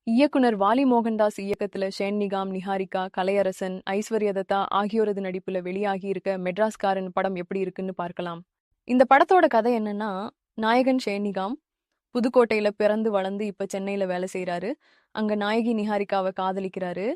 இயக்குனர் வாலி மோகன்தாஸ் இயக்கத்துல ஷேன் நிகாம், நிஹாரிகா, கலையரசன், ஐஸ்வர்யா தத்தா ஆகியோரது நடிப்புல வெளியாகி இருக்க மெட்ராஸ்காரன் படம் எப்படி இருக்குன்னு பார்க்கலாம். இந்த படத்தோட கதை என்னன்னா, நாயகன் ஷேன் நிகாம் புதுக்கோட்டையில பிறந்து வளர்ந்து இப்ப சென்னையில வேலை செய்யறாரு. அங்க நாயகி நிஹாரிகாவை காதலிக்கிறாரு.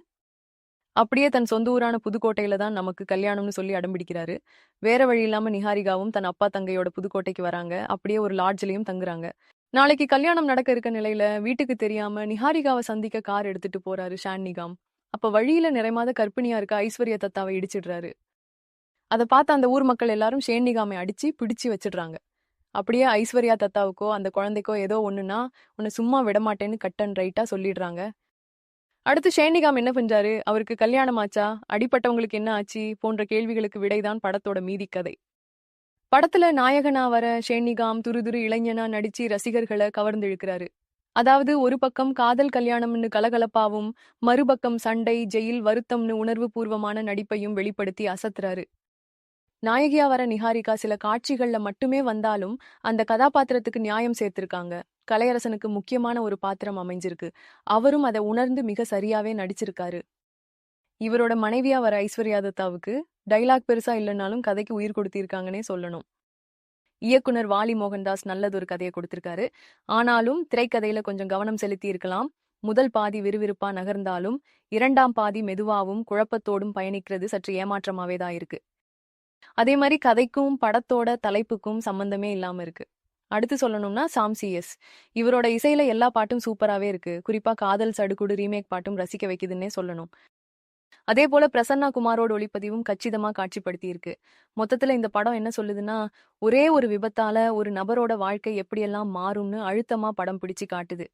அப்படியே தன் சொந்த ஊரான புதுக்கோட்டையில தான் நமக்கு கல்யாணம்னு சொல்லி அடம்பிடிக்கிறாரு. வேற வழி இல்லாம நிஹாரிகாவும் தன் அப்பா தங்கையோட புதுக்கோட்டைக்கு வராங்க. அப்படியே ஒரு லாட்ஜ்லயும் தங்குறாங்க. நாளைக்கு கல்யாணம் நடக்க இருக்க நிலையில வீட்டுக்கு தெரியாம நிஹாரிகாவை சந்திக்க கார் எடுத்துட்டு போறாரு ஷான் நிகாம். அப்ப வழியில நிறைமாத கர்ப்பிணியா இருக்க ஐஸ்வர்யா தத்தாவை இடிச்சிடுறாரு. அதை பார்த்த அந்த ஊர் மக்கள் எல்லாரும் ஷேன் நிகாமை அடிச்சு பிடிச்சு வச்சிடுறாங்க. அப்படியே ஐஸ்வர்யா தத்தாவுக்கோ அந்த குழந்தைக்கோ ஏதோ ஒண்ணுன்னா உன்னை சும்மா விடமாட்டேன்னு கட் அண்ட் ரைட்டா சொல்லிடுறாங்க. அடுத்து ஷேன் நிகாம் என்ன பண்றாரு, அவருக்கு கல்யாணம் ஆச்சா, அடிப்பட்டவங்களுக்கு என்ன ஆச்சு போன்ற கேள்விகளுக்கு விடைதான் படத்தோட மீதி கதை. படத்துல நாயகனா வர ஷேன் நிகாம் துரு இளைஞனா நடிச்சு ரசிகர்களை கவர்ந்து இழுக்கிறாரு. அதாவது ஒரு பக்கம் காதல் கல்யாணம்னு கலகலப்பாவும், மறுபக்கம் சண்டை, ஜெயில், வருத்தம்னு உணர்வு பூர்வமான நடிப்பையும் வெளிப்படுத்தி அசத்துறாரு. நாயகியா வர நிஹாரிகா சில காட்சிகள்ல மட்டுமே வந்தாலும் அந்த கதாபாத்திரத்துக்கு நியாயம் சேர்த்திருக்காங்க. கலையரசனுக்கு முக்கியமான ஒரு பாத்திரம் அமைஞ்சிருக்கு. அவரும் அதை உணர்ந்து மிக சரியாவே நடிச்சிருக்காரு. இவரோட மனைவியா வர ஐஸ்வர்யா தத்தாவுக்கு டைலாக் பெருசா இல்லைனாலும் கதைக்கு உயிர் கொடுத்திருக்காங்கன்னே சொல்லணும். இயக்குனர் வாலி மோகன்தாஸ் நல்லதொரு கதையை கொடுத்திருக்காரு. ஆனாலும் திரைக்கதையில கொஞ்சம் கவனம் செலுத்தி இருக்கலாம். முதல் பாதி விறுவிறுப்பா நகர்ந்தாலும் இரண்டாம் பாதி மெதுவாவும் குழப்பத்தோடும் பயணிக்கிறது சற்று ஏமாற்றமாவே தான் இருக்கு. அதே மாதிரி கதைக்கும் படத்தோட தலைப்புக்கும் சம்பந்தமே இல்லாம இருக்கு. அடுத்து சொல்லணும்னா சாம்சிஎஸ். இவரோட இசையில எல்லா பாட்டும் சூப்பராவே இருக்கு. குறிப்பா காதல் சடுகுடு ரீமேக் பாட்டும் ரசிக்க வைக்குதுன்னே சொல்லணும். அதே போல பிரசன்னா குமாரோட ஒளிப்பதிவும் கச்சிதமா காட்சிப்படுத்தி இருக்கு. மொத்தத்துல இந்த படம் என்ன சொல்லுதுன்னா, ஒரே ஒரு விபத்தால ஒரு நபரோட வாழ்க்கை எப்படியெல்லாம் மாறும்னு அழுத்தமா படம் பிடிச்சு காட்டுது.